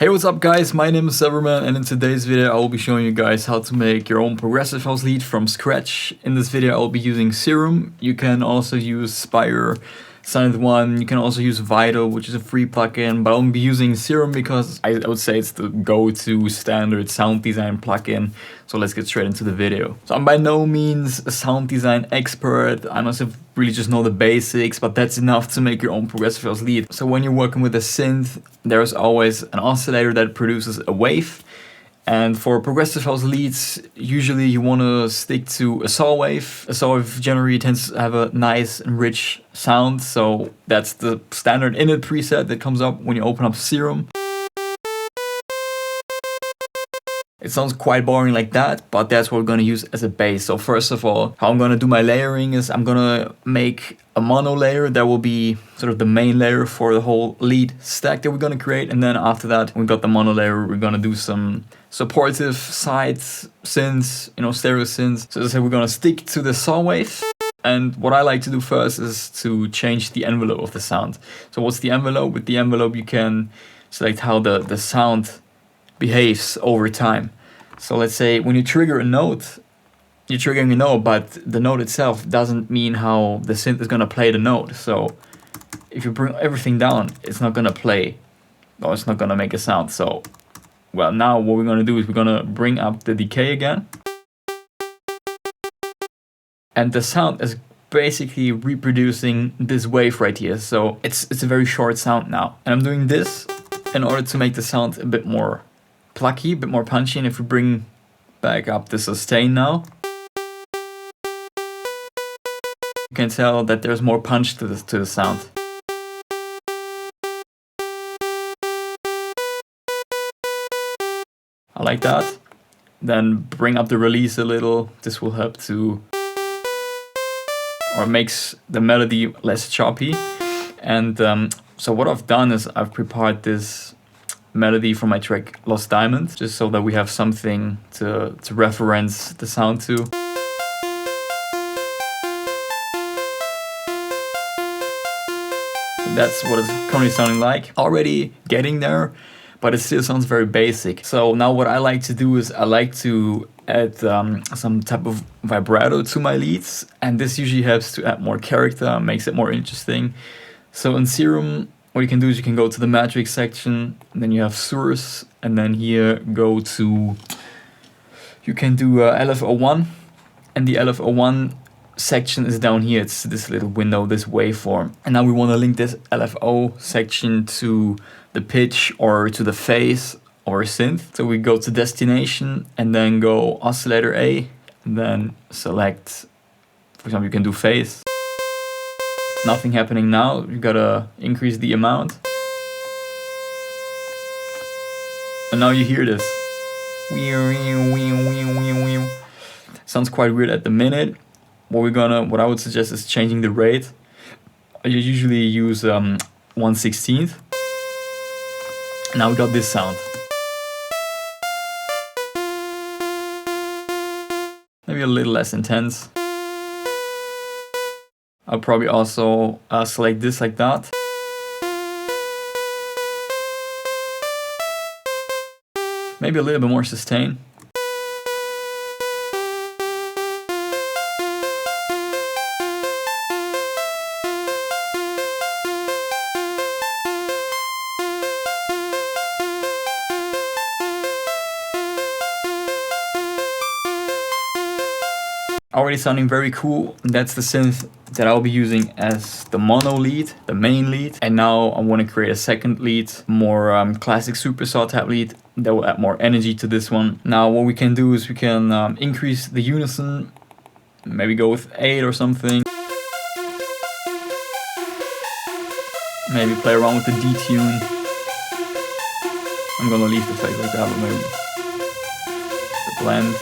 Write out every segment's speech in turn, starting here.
Hey, what's up guys, my name is Severman, and in today's video I will be showing you guys how to make your own progressive house lead from scratch. In this video I will be using Serum. You can also use Spire, One. You can also use Vibrato, which is a free plugin, but I'll be using Serum because I would say it's the go-to standard sound design plugin. So let's get straight into the video. So I'm by no means a sound design expert. I must have really just know the basics, but that's enough to make your own progressive house lead. So when you're working with a synth, there's always an oscillator that produces a wave. And for progressive house leads, usually you want to stick to a saw wave. A saw wave generally tends to have a nice and rich sound, so that's the standard init preset that comes up when you open up Serum. It sounds quite boring like that, but that's what we're going to use as a base. So first of all, how I'm going to do my layering is I'm going to make a mono layer that will be sort of the main layer for the whole lead stack that we're going to create. And then after that, we got the mono layer, we're going to do some supportive side synths, stereo synths. So as I said, we're going to stick to the saw wave. And what I like to do first is to change the envelope of the sound. So what's the envelope? With the envelope, you can select how the sound behaves over time. So let's say when you trigger a note, you're triggering a note, but the note itself doesn't mean how the synth is going to play the note. So if you bring everything down, it's not going to play, or it's not going to make a sound. So, well, now what we're going to do is we're going to bring up the decay again. And the sound is basically reproducing this wave right here. So it's a very short sound now. And I'm doing this in order to make the sound a bit more plucky, a bit more punchy. And if we bring back up the sustain now, you can tell that there's more punch to the sound. I like that. Then bring up the release a little. This will help to, or makes the melody less choppy. And so what I've done is I've prepared this melody from my track Lost Diamond, just so that we have something to reference the sound to. That's what it's currently sounding like. Already getting there, but it still sounds very basic. So now what I like to do is I like to add some type of vibrato to my leads, and this usually helps to add more character, makes it more interesting. So in Serum, what you can do is you can go to the matrix section, and then you have source, and then here you can do LFO1, and the LFO1 section is down here. It's this little window, this waveform. And now we want to link this LFO section to the pitch or to the phase or synth. So we go to destination and then go oscillator A, and then select, for example, you can do phase. Nothing happening now. You gotta increase the amount. And now you hear this. Sounds quite weird at the minute. What I would suggest is changing the rate. I usually use 1/16. Now we got this sound. Maybe a little less intense. I'll probably also select this like that. Maybe a little bit more sustain. Already sounding very cool. That's the synth that I'll be using as the mono lead, the main lead. And now I want to create a second lead, more classic super saw type lead that will add more energy to this one. Now what we can do is we can increase the unison, maybe go with 8 or something. Maybe play around with the detune. I'm gonna leave the phase like that, but maybe the blend.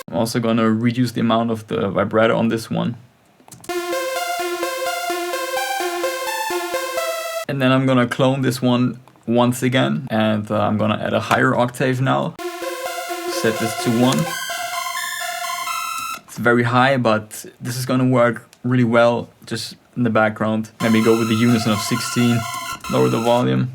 I'm also gonna reduce the amount of the vibrato on this one. And then I'm gonna clone this one once again, and I'm gonna add a higher octave now. Set this to 1. It's very high, but this is gonna work really well just in the background. Maybe go with the unison of 16, lower the volume.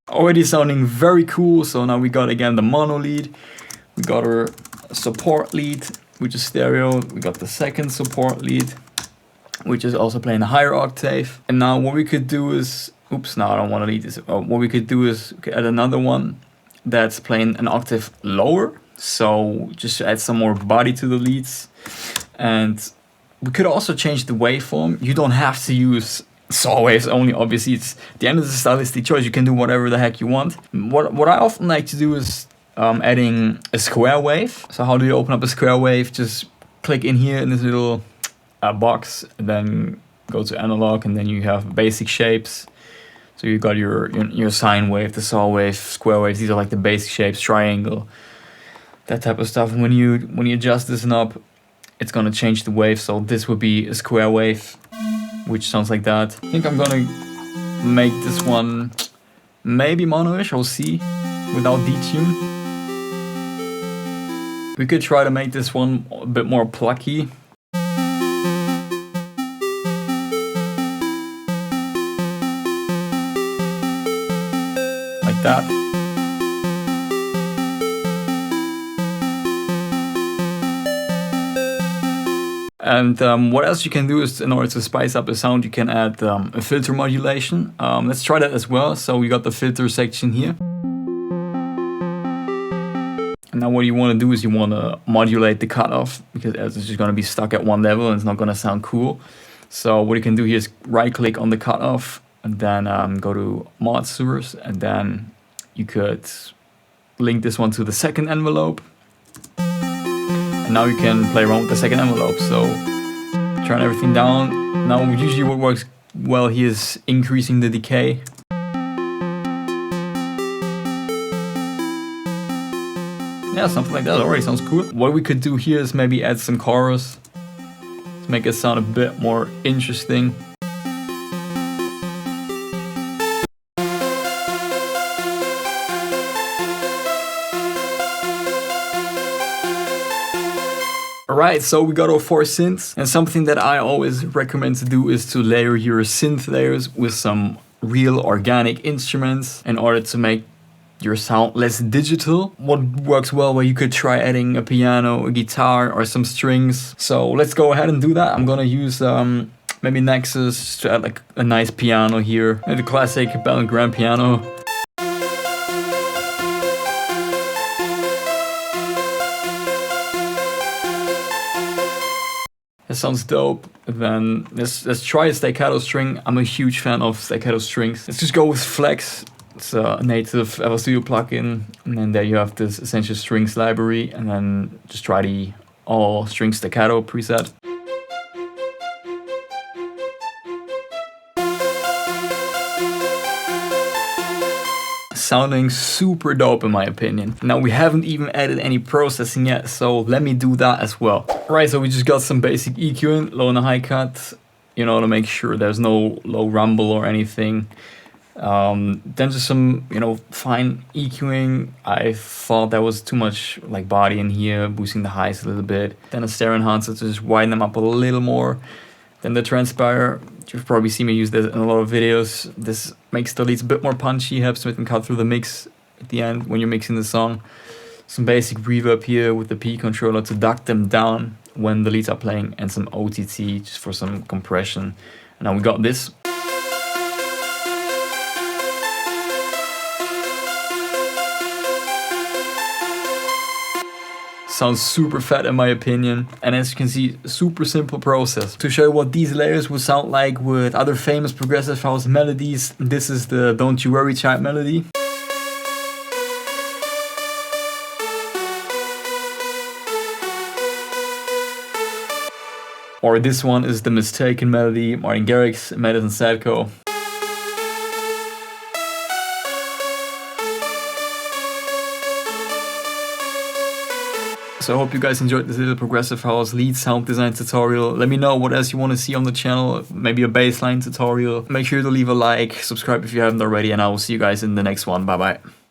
Already sounding very cool. So now we got again the mono lead, we got our support lead, which is stereo, we got the second support lead, which is also playing a higher octave. And now what we could do is, oops, no, I don't want to lead this. What we could do is we could add another one that's playing an octave lower. So just add some more body to the leads. And we could also change the waveform. You don't have to use saw waves only, obviously. It's the end of the stylistic choice. You can do whatever the heck you want. What I often like to do is adding a square wave. So how do you open up a square wave? Just click in here in this little box, and then go to analog, and then you have basic shapes. So you got your sine wave, the saw wave, square waves. These are like the basic shapes, triangle, that type of stuff. And when you adjust this knob, it's gonna change the wave. So this would be a square wave, which sounds like that. I think I'm gonna make this one maybe mono-ish, we'll see, without detune. We could try to make this one a bit more plucky. Like that. And what else you can do is, in order to spice up the sound, you can add a filter modulation. Let's try that as well. So we got the filter section here. And now what you want to do is you want to modulate the cutoff, because it's just going to be stuck at one level and it's not going to sound cool. So what you can do here is right click on the cutoff and then go to mod source, and then you could link this one to the second envelope. And now you can play around with the second envelope. So turn everything down. Now usually what works well here is increasing the decay. Yeah, something like that already sounds cool. What we could do here is maybe add some chorus to make it sound a bit more interesting. Alright, so we got our 4 synths, and something that I always recommend to do is to layer your synth layers with some real organic instruments in order to make your sound less digital. What works well, where you could try adding a piano, a guitar, or some strings. So let's go ahead and do that. I'm gonna use maybe Nexus to add like a nice piano here, the classic Bell & Grand piano. It sounds dope. Then let's try a staccato string. I'm a huge fan of staccato strings. Let's just go with Flex. It's a native FL Studio plugin, and then there you have this Essential Strings library, and then just try the all string staccato preset. Sounding super dope in my opinion. Now we haven't even added any processing yet, so let me do that as well. Right, so we just got some basic EQ in, low and high cut, you know, to make sure there's no low rumble or anything. Then just some, you know, fine EQing. I thought there was too much like body in here, boosting the highs a little bit. Then a stereo enhancer to just widen them up a little more. Then the Transpire, you've probably seen me use this in a lot of videos. This makes the leads a bit more punchy, helps me cut through the mix at the end when you're mixing the song. Some basic reverb here with the P controller to duck them down when the leads are playing, and some OTT just for some compression. And now we got this. Sounds super fat in my opinion, and as you can see, super simple process. To show you what these layers would sound like with other famous progressive house melodies, this is the Don't You Worry Child melody. Or this one is the Mistaken melody, Martin Garrix, Madison Sadko. So I hope you guys enjoyed this little progressive house lead sound design tutorial. Let me know what else you want to see on the channel, maybe a bassline tutorial. Make sure to leave a like, subscribe if you haven't already, and I will see you guys in the next one. Bye bye.